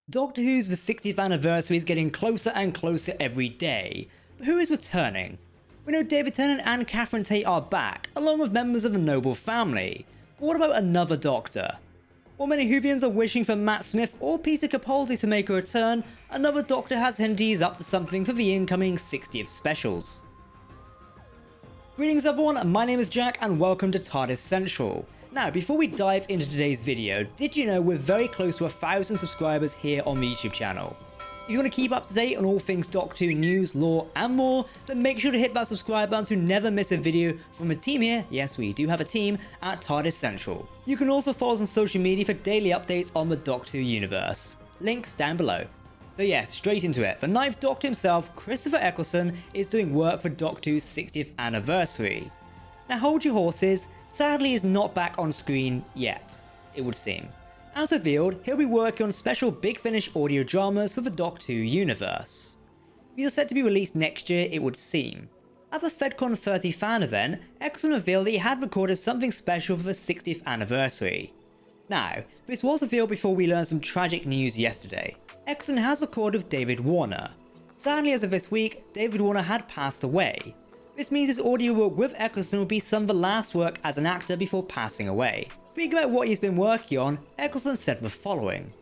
Doctor Who's the 60th anniversary is getting closer and closer every day, but who is returning? We know David Tennant and Catherine Tate are back, along with members of the Noble family, but what about another Doctor? While many Whovians are wishing for Matt Smith or Peter Capaldi to make a return, another Doctor has hinted he's up to something for the incoming 60th specials. Greetings everyone, my name is Jack and welcome to TARDIS Central. Now, before we dive into today's video, did you know we're very close to 1,000 subscribers here on the YouTube channel? If you want to keep up to date on all things Doctor Who news, lore and more, then make sure to hit that subscribe button to never miss a video from the team here, yes we do have a team, at TARDIS Central. You can also follow us on social media for daily updates on the Doctor Who universe. Links down below. So yes, straight into it. The 9th Doctor himself, Christopher Eccleston, is doing work for Doctor Who's 60th anniversary. Now hold your horses, sadly he's not back on screen yet, it would seem. As revealed, he'll be working on special Big Finish audio dramas for the Doctor Who universe. These are set to be released next year, it would seem. At the FedCon 30 fan event, Eccleston revealed that he had recorded something special for the 60th anniversary. Now, this was revealed before we learned some tragic news yesterday. Eccleston has recorded with David Warner. Sadly, as of this week, David Warner had passed away. This means his audio work with Eccleston will be some of the last work as an actor before passing away. Speaking about what he's been working on, Eccleston said the following: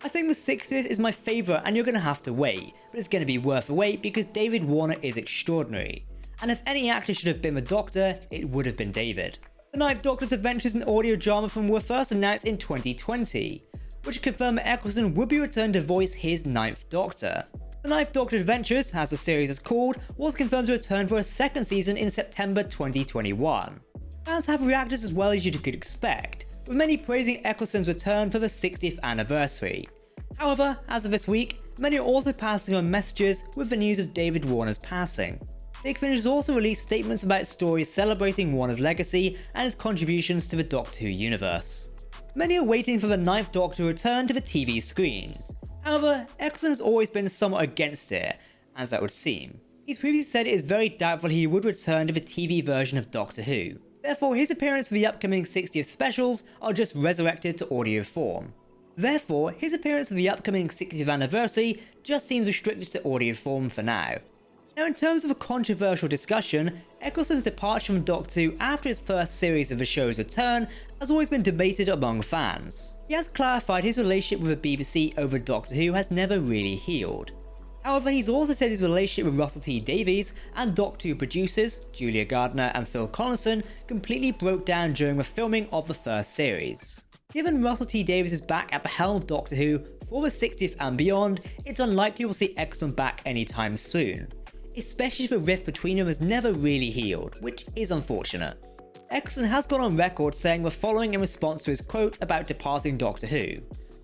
"I think the 60th is my favourite and you're going to have to wait, but it's going to be worth the wait because David Warner is extraordinary. And if any actor should have been the Doctor, it would have been David." The 9th Doctor's adventures in audio drama film were first announced in 2020, which confirmed that Eccleston would be returned to voice his 9th Doctor. The 9th Doctor Adventures, as the series is called, was confirmed to return for a second season in September 2021. Fans have reacted as well as you could expect, with many praising Eccleston's return for the 60th anniversary. However, as of this week, many are also passing on messages with the news of David Warner's passing. Big Finish has also released statements about stories celebrating Warner's legacy and his contributions to the Doctor Who universe. Many are waiting for the 9th Doctor to return to the TV screens. However, Eccleston has always been somewhat against it, as that would seem. He's previously said it is very doubtful he would return to the TV version of Doctor Who. Therefore, his appearance for the upcoming 60th specials are just resurrected to audio form. Therefore, his appearance for the upcoming 60th anniversary just seems restricted to audio form for now. Now, in terms of a controversial discussion, Eccleston's departure from Doctor Who after his first series of the show's return has always been debated among fans. He has clarified his relationship with the BBC over Doctor Who has never really healed. However, he's also said his relationship with Russell T Davies and Doctor Who producers Julia Gardner and Phil Collinson completely broke down during the filming of the first series. Given Russell T Davies is back at the helm of Doctor Who for the 60th and beyond, it's unlikely we'll see Eccleston back anytime soon, especially if the rift between them has never really healed, which is unfortunate. Eccleston has gone on record saying the following in response to his quote about departing Doctor Who,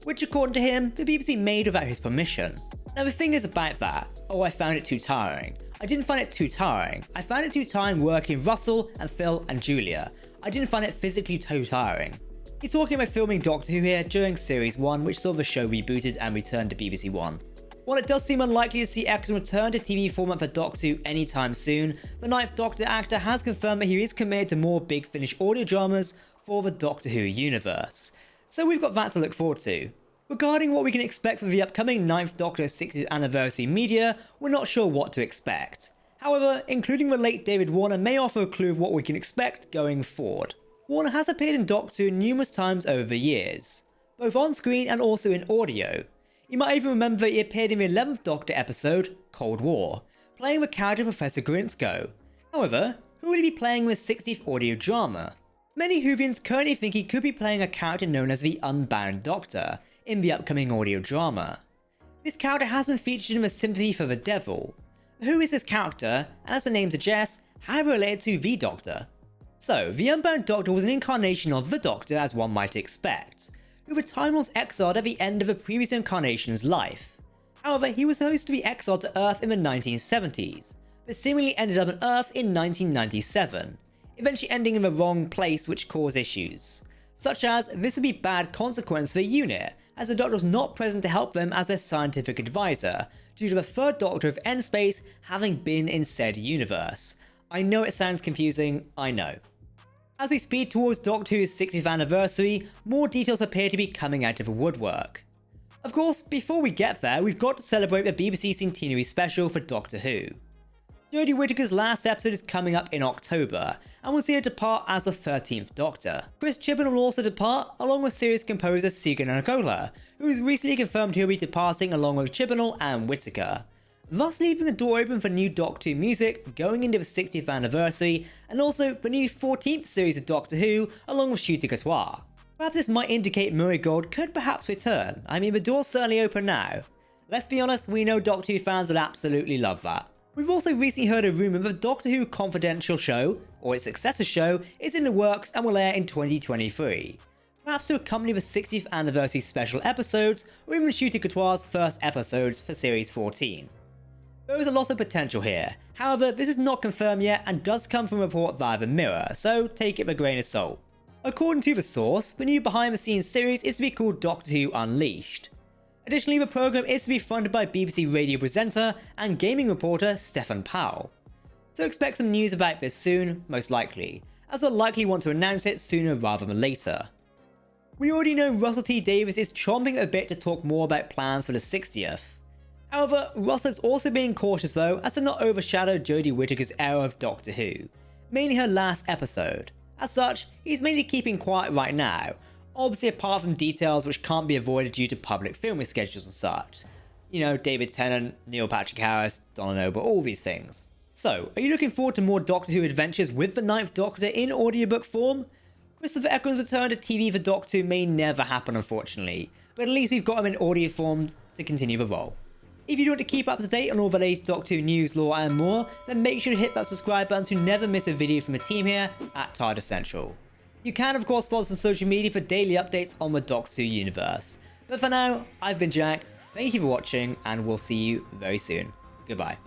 which according to him, the BBC made without his permission. Now the thing is about that, I found it too tiring. I didn't find it too tiring. I found it too tiring working with Russell and Phil and Julia. I didn't find it physically too tiring. He's talking about filming Doctor Who here during Series 1, which saw the show rebooted and returned to BBC One. While it does seem unlikely to see Eccleston return to TV format for Doctor Who anytime soon, the 9th Doctor actor has confirmed that he is committed to more Big Finish audio dramas for the Doctor Who universe. So we've got that to look forward to. Regarding what we can expect for the upcoming 9th Doctor 60th anniversary media, we're not sure what to expect. However, including the late David Warner may offer a clue of what we can expect going forward. Warner has appeared in Doctor Who numerous times over the years, both on screen and also in audio. You might even remember he appeared in the 11th Doctor episode, Cold War, playing the character Professor Grinsko. However, who will he be playing in the 60th audio drama? Many Whovians currently think he could be playing a character known as the Unbound Doctor in the upcoming audio drama. This character has been featured in the Sympathy for the Devil. Who is this character, and as the name suggests, how related to the Doctor? So, the Unbound Doctor was an incarnation of the Doctor as one might expect, who the Time Lords exiled at the end of a previous incarnation's life. However, he was supposed to be exiled to Earth in the 1970s, but seemingly ended up on Earth in 1997, eventually ending in the wrong place which caused issues, such as this would be bad consequence for the unit, as the Doctor was not present to help them as their scientific advisor, due to the 3rd Doctor of N-Space having been in said universe. I know it sounds confusing, I know. As we speed towards Doctor Who's 60th anniversary, more details appear to be coming out of the woodwork. Of course, before we get there, we've got to celebrate the BBC Centenary special for Doctor Who. Jodie Whittaker's last episode is coming up in October, and we'll see her depart as the 13th Doctor. Chris Chibnall will also depart, along with series composer Segun Okola, who has recently confirmed he'll be departing along with Chibnall and Whittaker, thus leaving the door open for new Doctor Who music going into the 60th anniversary, and also the new 14th series of Doctor Who, along with Ncuti Gatwa. Perhaps this might indicate Murray Gold could perhaps return. I mean, the door's certainly open now. Let's be honest, we know Doctor Who fans would absolutely love that. We've also recently heard a rumour that the Doctor Who Confidential show, or its successor show, is in the works and will air in 2023. Perhaps to accompany the 60th anniversary special episodes, or even Ncuti Gatwa's first episodes for Series 14. There is a lot of potential here, however this is not confirmed yet and does come from a report via the Mirror, so take it with a grain of salt. According to the source, the new behind the scenes series is to be called Doctor Who Unleashed. Additionally, the programme is to be funded by BBC radio presenter and gaming reporter Stefan Powell. So expect some news about this soon, most likely, as they'll likely want to announce it sooner rather than later. We already know Russell T Davies is chomping at a bit to talk more about plans for the 60th. However, Russell is also being cautious though as to not overshadow Jodie Whittaker's era of Doctor Who, mainly her last episode. As such, he's mainly keeping quiet right now, obviously apart from details which can't be avoided due to public filming schedules and such. You know, David Tennant, Neil Patrick Harris, Donna Noble, all these things. So, are you looking forward to more Doctor Who adventures with the 9th Doctor in audiobook form? Christopher Eccleston's return to TV for Doctor Who may never happen unfortunately, but at least we've got him in audio form to continue the role. If you want to keep up to date on all the latest Doctor Who news, lore and more, then make sure to hit that subscribe button to never miss a video from the team here at TARDIS Central. You can of course follow us on social media for daily updates on the Doctor Who universe. But for now, I've been Jack, thank you for watching, and we'll see you very soon. Goodbye.